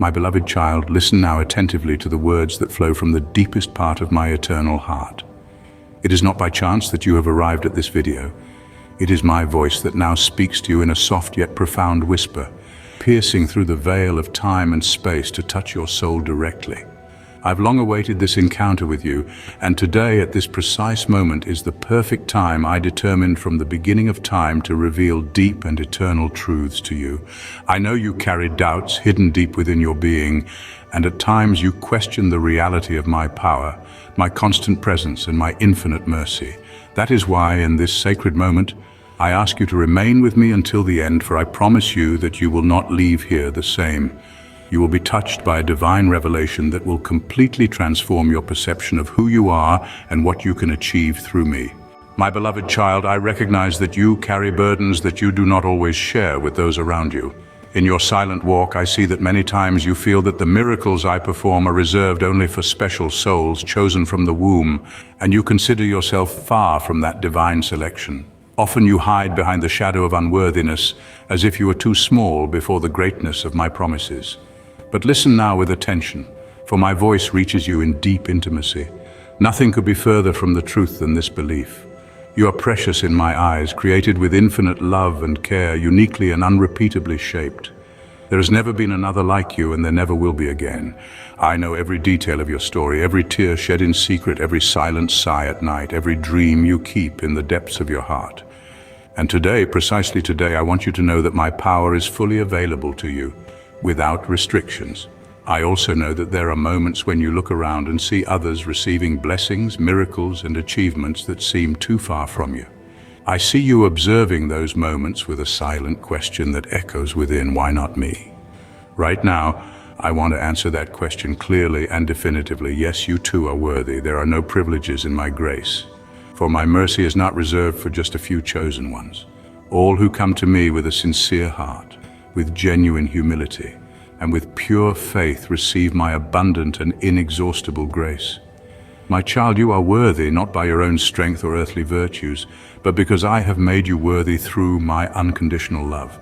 My beloved child, listen now attentively to the words that flow from the deepest part of my eternal heart. It is not by chance that you have arrived at this video. It is my voice that now speaks to you in a soft yet profound whisper, piercing through the veil of time and space to touch your soul directly. I've long awaited this encounter with you, and today, at this precise moment, is the perfect time I determined from the beginning of time to reveal deep and eternal truths to you. I know you carry doubts hidden deep within your being, and at times you question the reality of my power, my constant presence, and my infinite mercy. That is why, in this sacred moment, I ask you to remain with me until the end, for I promise you that you will not leave here the same. You will be touched by a divine revelation that will completely transform your perception of who you are and what you can achieve through me. My beloved child, I recognize that you carry burdens that you do not always share with those around you. In your silent walk, I see that many times you feel that the miracles I perform are reserved only for special souls chosen from the womb, and you consider yourself far from that divine selection. Often you hide behind the shadow of unworthiness, as if you were too small before the greatness of my promises. But listen now with attention, for my voice reaches you in deep intimacy. Nothing could be further from the truth than this belief. You are precious in my eyes, created with infinite love and care, uniquely and unrepeatably shaped. There has never been another like you, and there never will be again. I know every detail of your story, every tear shed in secret, every silent sigh at night, every dream you keep in the depths of your heart. And today, precisely today, I want you to know that my power is fully available to you, without restrictions. I also know that there are moments when you look around and see others receiving blessings, miracles, and achievements that seem too far from you. I see you observing those moments with a silent question that echoes within, why not me? Right now, I want to answer that question clearly and definitively. Yes, you too are worthy. There are no privileges in my grace, for my mercy is not reserved for just a few chosen ones. All who come to me with a sincere heart, with genuine humility, and with pure faith receive my abundant and inexhaustible grace. My child, you are worthy not by your own strength or earthly virtues, but because I have made you worthy through my unconditional love.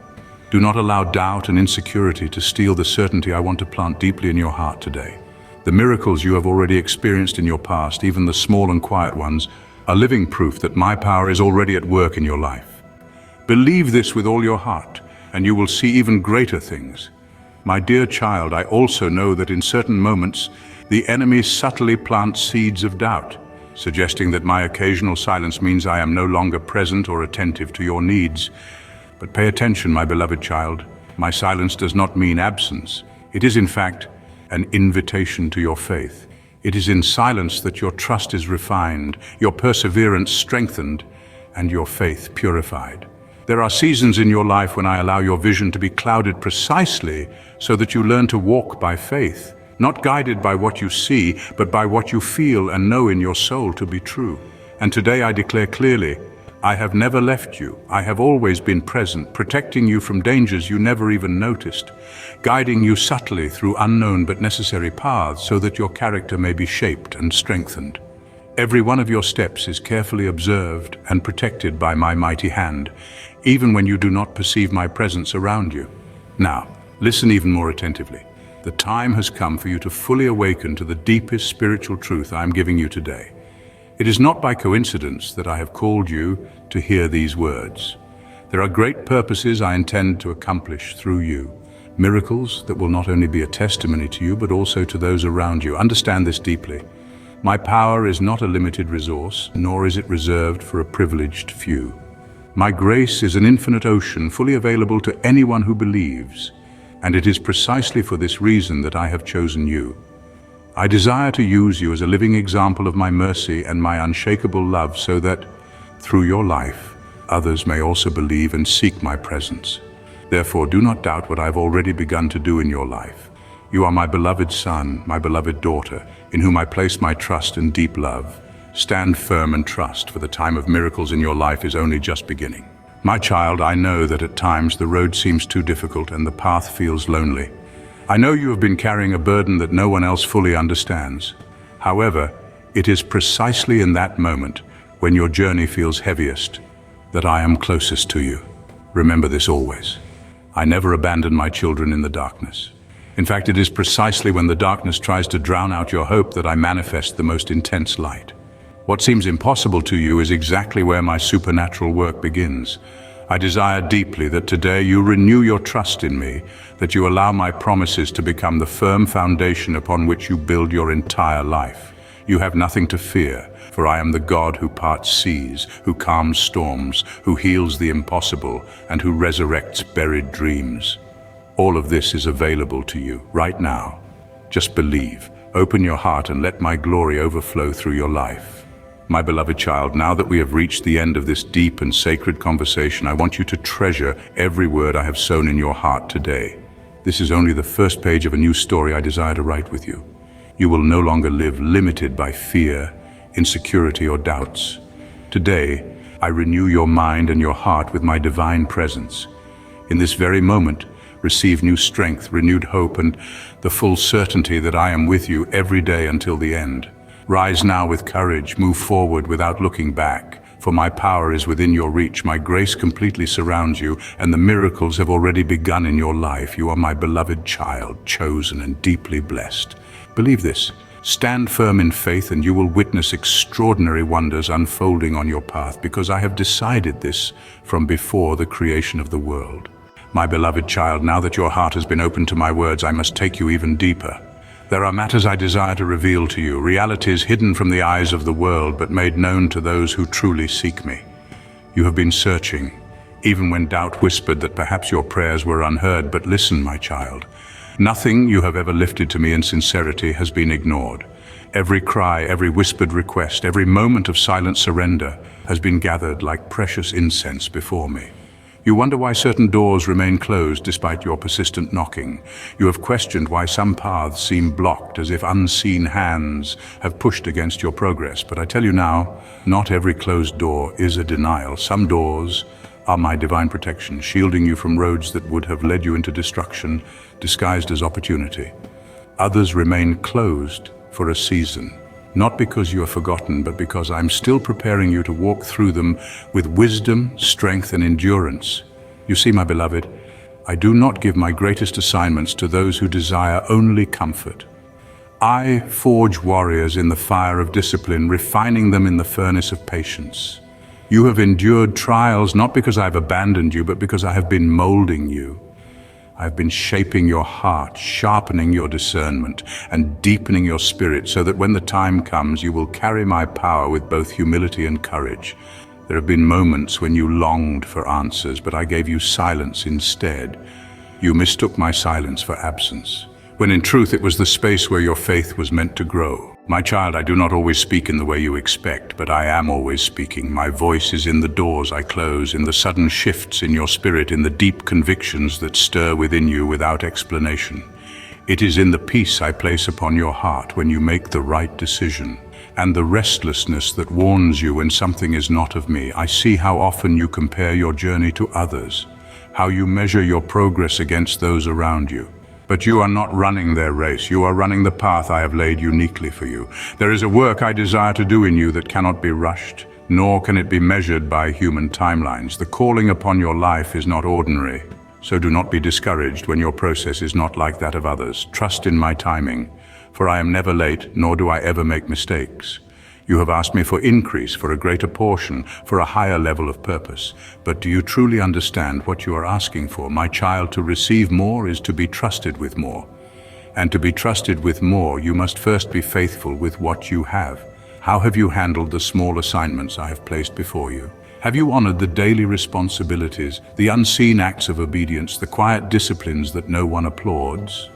Do not allow doubt and insecurity to steal the certainty I want to plant deeply in your heart today. The miracles you have already experienced in your past, even the small and quiet ones, are living proof that my power is already at work in your life. Believe this with all your heart, and you will see even greater things. My dear child, I also know that in certain moments, the enemy subtly plants seeds of doubt, suggesting that my occasional silence means I am no longer present or attentive to your needs. But pay attention, my beloved child. My silence does not mean absence. It is, in fact, an invitation to your faith. It is in silence that your trust is refined, your perseverance strengthened, and your faith purified. There are seasons in your life when I allow your vision to be clouded precisely so that you learn to walk by faith, not guided by what you see, but by what you feel and know in your soul to be true. And today I declare clearly, I have never left you. I have always been present, protecting you from dangers you never even noticed, guiding you subtly through unknown but necessary paths so that your character may be shaped and strengthened. Every one of your steps is carefully observed and protected by my mighty hand, even when you do not perceive my presence around you. Now, listen even more attentively. The time has come for you to fully awaken to the deepest spiritual truth I am giving you today. It is not by coincidence that I have called you to hear these words. There are great purposes I intend to accomplish through you, miracles that will not only be a testimony to you, but also to those around you. Understand this deeply. My power is not a limited resource, nor is it reserved for a privileged few. My grace is an infinite ocean fully available to anyone who believes, and it is precisely for this reason that I have chosen you. I desire to use you as a living example of my mercy and my unshakable love so that, through your life, others may also believe and seek my presence. Therefore, do not doubt what I've already begun to do in your life. You are my beloved son, my beloved daughter, in whom I place my trust and deep love. Stand firm and trust, for the time of miracles in your life is only just beginning. My child, I know that at times the road seems too difficult and the path feels lonely. I know you have been carrying a burden that no one else fully understands. However, it is precisely in that moment, when your journey feels heaviest, that I am closest to you. Remember this always. I never abandon my children in the darkness. In fact, it is precisely when the darkness tries to drown out your hope that I manifest the most intense light. What seems impossible to you is exactly where my supernatural work begins. I desire deeply that today you renew your trust in me, that you allow my promises to become the firm foundation upon which you build your entire life. You have nothing to fear, for I am the God who parts seas, who calms storms, who heals the impossible, and who resurrects buried dreams. All of this is available to you right now. Just believe, open your heart, and let my glory overflow through your life. My beloved child, now that we have reached the end of this deep and sacred conversation, I want you to treasure every word I have sown in your heart today. This is only the first page of a new story I desire to write with you. You will no longer live limited by fear, insecurity, or doubts. Today, I renew your mind and your heart with my divine presence. In this very moment, receive new strength, renewed hope, and the full certainty that I am with you every day until the end. Rise now with courage, move forward without looking back, for my power is within your reach, my grace completely surrounds you, and the miracles have already begun in your life. You are my beloved child, chosen and deeply blessed. Believe this. Stand firm in faith and you will witness extraordinary wonders unfolding on your path, because I have decided this from before the creation of the world. My beloved child, now that your heart has been opened to my words, I must take you even deeper. There are matters I desire to reveal to you, realities hidden from the eyes of the world but made known to those who truly seek me. You have been searching, even when doubt whispered that perhaps your prayers were unheard, but listen, my child. Nothing you have ever lifted to me in sincerity has been ignored. Every cry, every whispered request, every moment of silent surrender has been gathered like precious incense before me. You wonder why certain doors remain closed despite your persistent knocking. You have questioned why some paths seem blocked, as if unseen hands have pushed against your progress. But I tell you now, not every closed door is a denial. Some doors are my divine protection, shielding you from roads that would have led you into destruction, disguised as opportunity. Others remain closed for a season. Not because you are forgotten, but because I'm still preparing you to walk through them with wisdom, strength, and endurance. You see, my beloved, I do not give my greatest assignments to those who desire only comfort. I forge warriors in the fire of discipline, refining them in the furnace of patience. You have endured trials not because I've abandoned you, but because I have been molding you. I've been shaping your heart, sharpening your discernment, and deepening your spirit so that when the time comes, you will carry my power with both humility and courage. There have been moments when you longed for answers, but I gave you silence instead. You mistook my silence for absence, when in truth it was the space where your faith was meant to grow. My child, I do not always speak in the way you expect, but I am always speaking. My voice is in the doors I close, in the sudden shifts in your spirit, in the deep convictions that stir within you without explanation. It is in the peace I place upon your heart when you make the right decision, and the restlessness that warns you when something is not of me. I see how often you compare your journey to others, how you measure your progress against those around you. But you are not running their race. You are running the path I have laid uniquely for you. There is a work I desire to do in you that cannot be rushed, nor can it be measured by human timelines. The calling upon your life is not ordinary, so do not be discouraged when your process is not like that of others. Trust in my timing, for I am never late, nor do I ever make mistakes. You have asked me for increase, for a greater portion, for a higher level of purpose. But do you truly understand what you are asking for? My child, to receive more is to be trusted with more. And to be trusted with more, you must first be faithful with what you have. How have you handled the small assignments I have placed before you? Have you honored the daily responsibilities, the unseen acts of obedience, the quiet disciplines that no one applauds?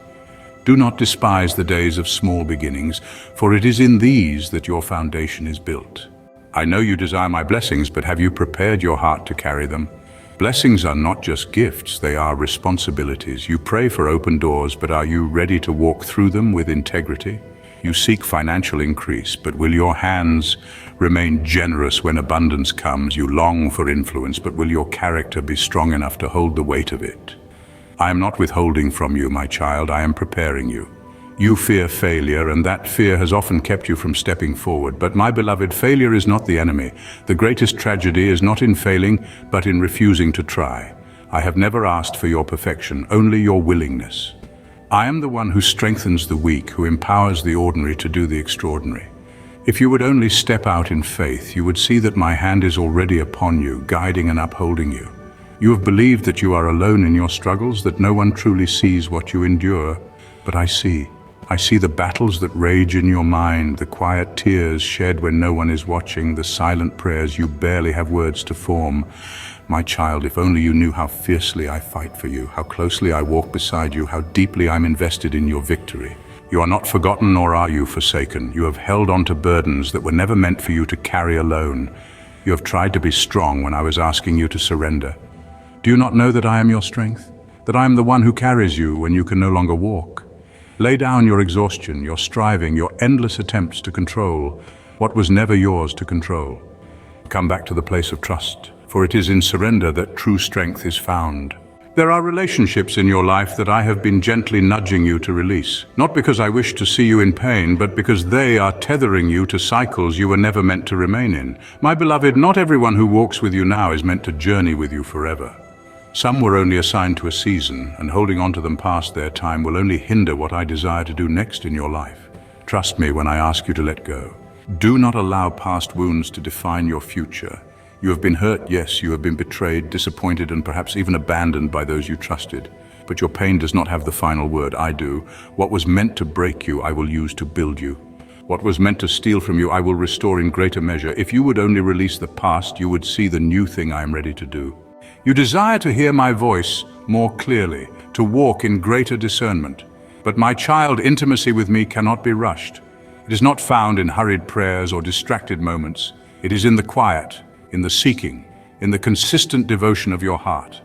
Do not despise the days of small beginnings, for it is in these that your foundation is built. I know you desire my blessings, but have you prepared your heart to carry them? Blessings are not just gifts, they are responsibilities. You pray for open doors, but are you ready to walk through them with integrity? You seek financial increase, but will your hands remain generous when abundance comes? You long for influence, but will your character be strong enough to hold the weight of it? I am not withholding from you, my child, I am preparing you. You fear failure, and that fear has often kept you from stepping forward. But my beloved, failure is not the enemy. The greatest tragedy is not in failing, but in refusing to try. I have never asked for your perfection, only your willingness. I am the one who strengthens the weak, who empowers the ordinary to do the extraordinary. If you would only step out in faith, you would see that my hand is already upon you, guiding and upholding you. You have believed that you are alone in your struggles, that no one truly sees what you endure, but I see. I see the battles that rage in your mind, the quiet tears shed when no one is watching, the silent prayers you barely have words to form. My child, if only you knew how fiercely I fight for you, how closely I walk beside you, how deeply I'm invested in your victory. You are not forgotten, nor are you forsaken. You have held on to burdens that were never meant for you to carry alone. You have tried to be strong when I was asking you to surrender. Do you not know that I am your strength? That I am the one who carries you when you can no longer walk? Lay down your exhaustion, your striving, your endless attempts to control what was never yours to control. Come back to the place of trust, for it is in surrender that true strength is found. There are relationships in your life that I have been gently nudging you to release, not because I wish to see you in pain, but because they are tethering you to cycles you were never meant to remain in. My beloved, not everyone who walks with you now is meant to journey with you forever. Some were only assigned to a season, and holding on to them past their time will only hinder what I desire to do next in your life. Trust me when I ask you to let go. Do not allow past wounds to define your future. You have been hurt, yes, you have been betrayed, disappointed, and perhaps even abandoned by those you trusted. But your pain does not have the final word. I do. What was meant to break you, I will use to build you. What was meant to steal from you, I will restore in greater measure. If you would only release the past, you would see the new thing I am ready to do. You desire to hear my voice more clearly, to walk in greater discernment. But my child, intimacy with me cannot be rushed. It is not found in hurried prayers or distracted moments. It is in the quiet, in the seeking, in the consistent devotion of your heart.